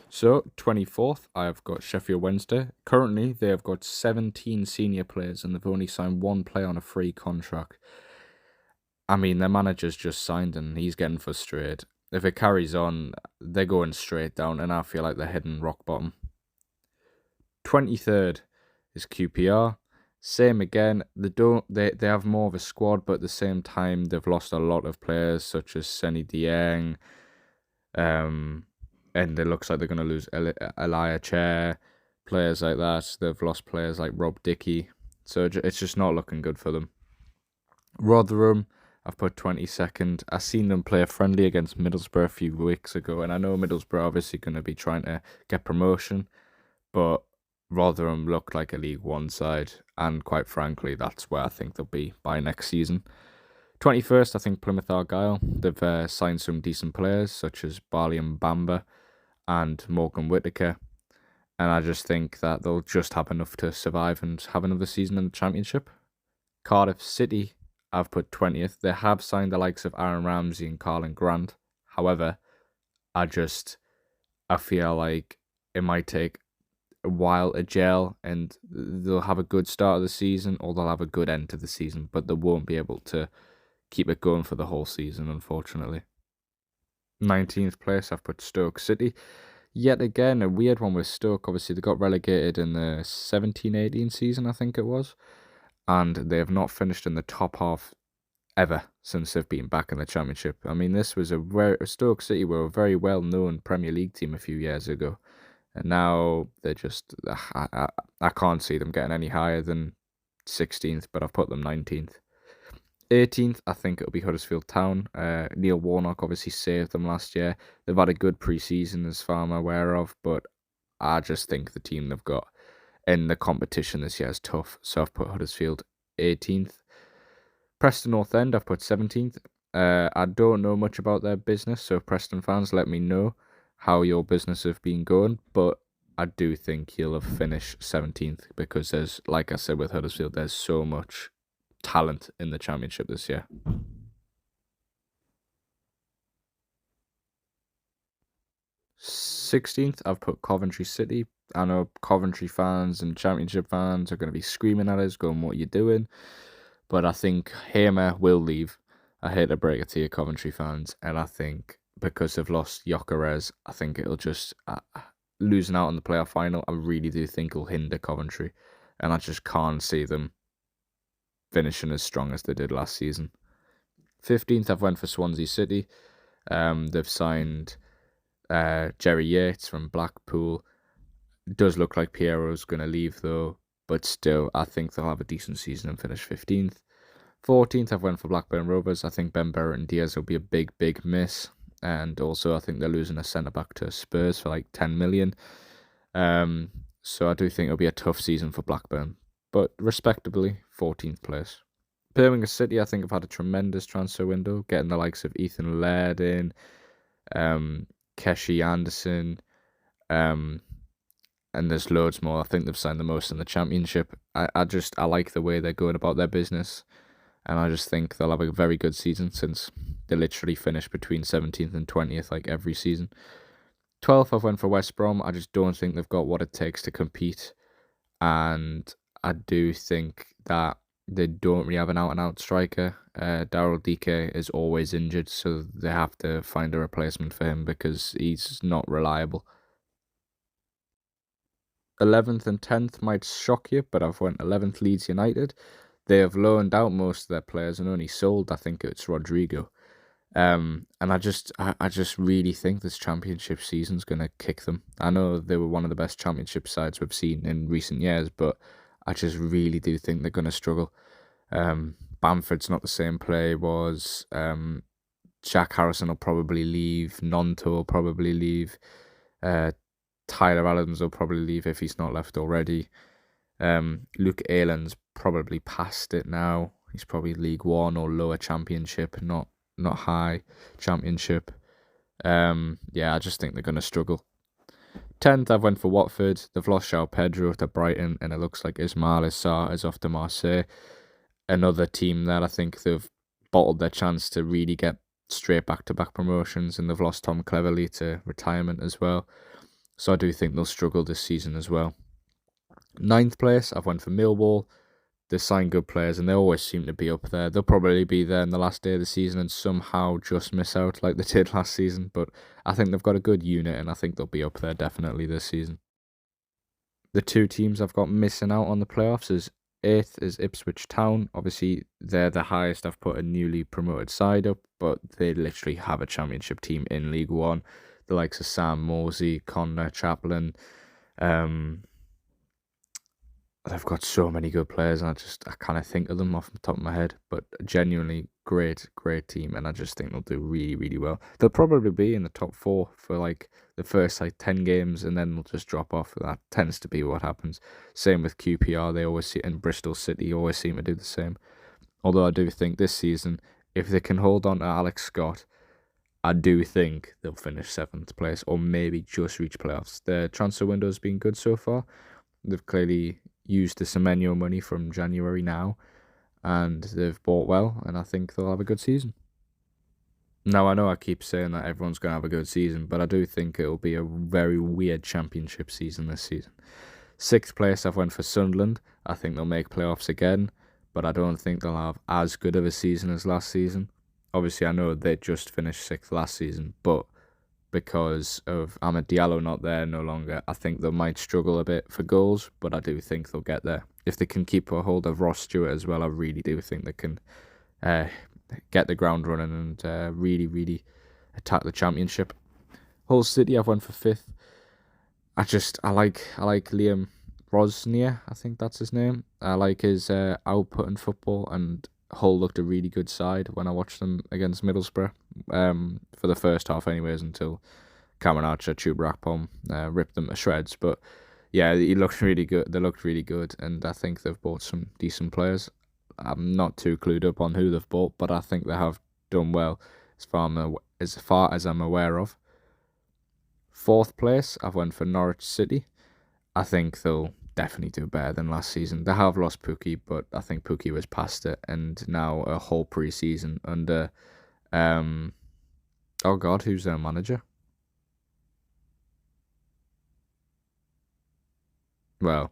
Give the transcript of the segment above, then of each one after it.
So, 24th, I've got Sheffield Wednesday. Currently, they have got 17 senior players and they've only signed one player on a free contract. I mean, their manager's just signed and he's getting frustrated. If it carries on, they're going straight down and I feel like they're hitting rock bottom. 23rd is QPR. Same again. They have more of a squad, but at the same time they've lost a lot of players such as Senny Dieng, and it looks like they're going to lose Elia Chair, players like that. They've lost players like Rob Dickey, so it's just not looking good for them. Rotherham, I've put 22nd. I seen them play a friendly against Middlesbrough a few weeks ago, and I know Middlesbrough obviously going to be trying to get promotion, but Rotherham looked like a League One side, and quite frankly, that's where I think they'll be by next season. 21st, I think Plymouth Argyle. They've signed some decent players such as Barley and Bamba and Morgan Whittaker. And I just think that they'll just have enough to survive and have another season in the Championship. Cardiff City, I've put 20th. They have signed the likes of Aaron Ramsey and Carlin Grant. However, I feel like it might take a while to gel and they'll have a good start of the season or they'll have a good end to the season, but they won't be able to keep it going for the whole season, unfortunately. 19th place, I've put Stoke City. Yet again, a weird one with Stoke. Obviously, they got relegated in the 17-18 season, I think it was. And they have not finished in the top half ever since they've been back in the Championship. I mean, this was Stoke City were a very well-known Premier League team a few years ago. And now they're just... I can't see them getting any higher than 16th, but I've put them 19th. 18th, I think it'll be Huddersfield Town. Neil Warnock obviously saved them last year. They've had a good pre-season as far I'm aware of, but I just think the team they've got in the competition this year is tough. So I've put Huddersfield 18th. Preston North End, I've put 17th. I don't know much about their business, so Preston fans, let me know how your business have been going, but I do think he'll have finished 17th because there's, like I said with Huddersfield, there's so much talent in the Championship this year. 16th, I've put Coventry City. I know Coventry fans and Championship fans are going to be screaming at us, going, "What are you doing?" But I think Hamer will leave. I hate to break it to you, Coventry fans, and I think because they've lost Gyökeres, I think it'll just losing out on the playoff final. I really do think it'll hinder Coventry, and I just can't see them finishing as strong as they did last season. 15th, I've went for Swansea City. They've signed Jerry Yates from Blackpool. It does look like Piero's going to leave though, but still, I think they'll have a decent season and finish 15th. 14th, I've went for Blackburn Rovers. I think Ben Burrett and Diaz will be a big, big miss. And also, I think they're losing a centre-back to Spurs for like 10 million. So I do think it'll be a tough season for Blackburn. But respectably, 14th place. Birmingham City, I think, have had a tremendous transfer window, getting the likes of Ethan Laird in, Keshi Anderson, and there's loads more. I think they've signed the most in the Championship. I like the way they're going about their business, and I just think they'll have a very good season since they literally finish between 17th and 20th like every season. 12th, I've went for West Brom. I just don't think they've got what it takes to compete, and I do think that they don't really have an out-and-out striker. Daryl Dike is always injured, so they have to find a replacement for him because he's not reliable. 11th and 10th might shock you, but I've went 11th Leeds United. They have loaned out most of their players and only sold, I think it's Rodrigo. And I just really think this Championship season's going to kick them. I know they were one of the best Championship sides we've seen in recent years, but I just really do think they're going to struggle. Bamford's not the same player he was. Jack Harrison will probably leave. Nonto will probably leave. Tyler Adams will probably leave if he's not left already. Luke Ayland's probably past it now. He's probably League One or lower Championship, not high Championship. Yeah, I just think they're going to struggle. 10th, I've went for Watford. They've lost João Pedro to Brighton, and it looks like Ismail Sarr is off to Marseille. Another team that I think they've bottled their chance to really get straight back-to-back promotions, and they've lost Tom Cleverley to retirement as well. So I do think they'll struggle this season as well. Ninth place, I've went for Millwall. They sign good players and they always seem to be up there. They'll probably be there in the last day of the season and somehow just miss out like they did last season. But I think they've got a good unit and I think they'll be up there definitely this season. The two teams I've got missing out on the playoffs is 8th is Ipswich Town. Obviously, they're the highest I've put a newly promoted side up, but they literally have a championship team in League One. The likes of Sam Morsey, Connor Chaplin. They've got so many good players, and I kind of think of them off the top of my head. But genuinely great team, and I just think they'll do really well. They'll probably be in the top 4 for like the first like 10 games, and then they'll just drop off. That tends to be what happens. Same with QPR. They always see in Bristol City always seem to do the same. Although I do think this season, if they can hold on to Alex Scott, I do think they'll finish 7th place or maybe just reach playoffs. The transfer window has been good so far. They've clearly used the Semenyo money from January now, and they've bought well, and I think they'll have a good season. Now, I know I keep saying that everyone's going to have a good season, but I do think it'll be a very weird championship season this season. 6th place, I've went for Sunderland. I think they'll make playoffs again, but I don't think they'll have as good of a season as last season. Obviously, I know they just finished 6th last season, but because of Amad Diallo not there no longer, I think they might struggle a bit for goals, but I do think they'll get there. If they can keep a hold of Ross Stewart as well, I really do think they can get the ground running and really attack the championship. Hull City, I've went for 5th. I like Liam Rosnier, I think that's his name. I like his output in football, and Hull looked a really good side when I watched them against Middlesbrough. For the first half, anyways, until Cameron Archer, Chuba ripped them to shreds. But yeah, he looked really good. They looked really good, and I think they've bought some decent players. I'm not too clued up on who they've bought, but I think they have done well as far as I'm aware of. 4th place, I've went for Norwich City. I think they'll definitely do better than last season. They have lost Pookie, but I think Pookie was past it, and now a whole pre-season under oh god, who's their manager? Well,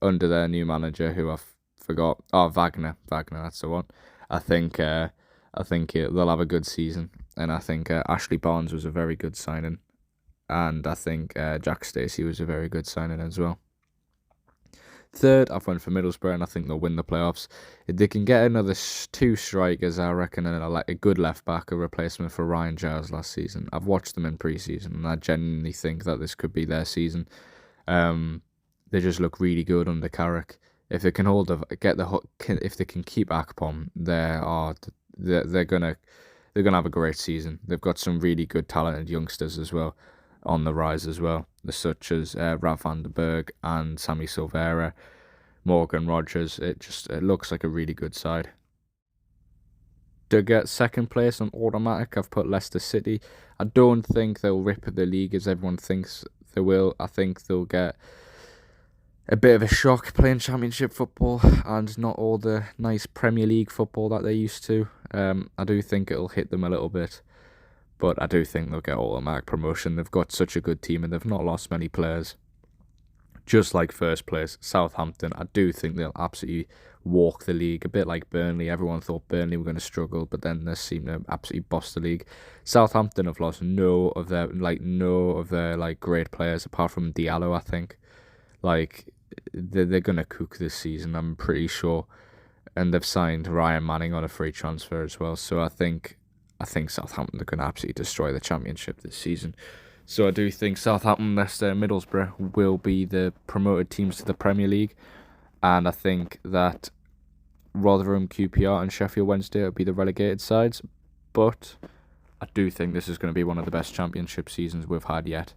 under their new manager, who I forgot. Oh, Wagner, that's the one. I think they'll have a good season, and I think Ashley Barnes was a very good signing, and I think Jack Stacey was a very good signing as well. 3rd, I've went for Middlesbrough, and I think they'll win the playoffs. If they can get another 2 strikers, I reckon, and a good left back, a replacement for Ryan Giles last season. I've watched them in pre-season, and I genuinely think that this could be their season. They just look really good under Carrick. If they can if they can keep Akpom, they're gonna have a great season. They've got some really good, talented youngsters as well on the rise as well, such as Rav van der Berg and Sammy Silvera, Morgan Rogers. It looks like a really good side. To get 2nd place on automatic, I've put Leicester City. I don't think they'll rip the league as everyone thinks they will. I think they'll get a bit of a shock playing championship football and not all the nice Premier League football that they're used to. I do think it'll hit them a little bit, but I do think they'll get automatic promotion. They've got such a good team and they've not lost many players. Just like 1st place, Southampton, I do think they'll absolutely walk the league. A bit like Burnley. Everyone thought Burnley were going to struggle, but then they seem to absolutely boss the league. Southampton have lost no of their great players apart from Diallo, I think. They're going to cook this season, I'm pretty sure. And they've signed Ryan Manning on a free transfer as well. So I think Southampton are going to absolutely destroy the championship this season. So I do think Southampton, Leicester, and Middlesbrough will be the promoted teams to the Premier League. And I think that Rotherham, QPR, and Sheffield Wednesday will be the relegated sides. But I do think this is going to be one of the best championship seasons we've had yet.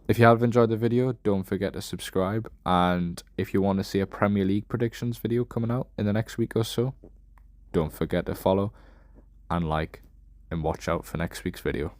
If you have enjoyed the video, don't forget to subscribe. And if you want to see a Premier League predictions video coming out in the next week or so, don't forget to follow and like and watch out for next week's video.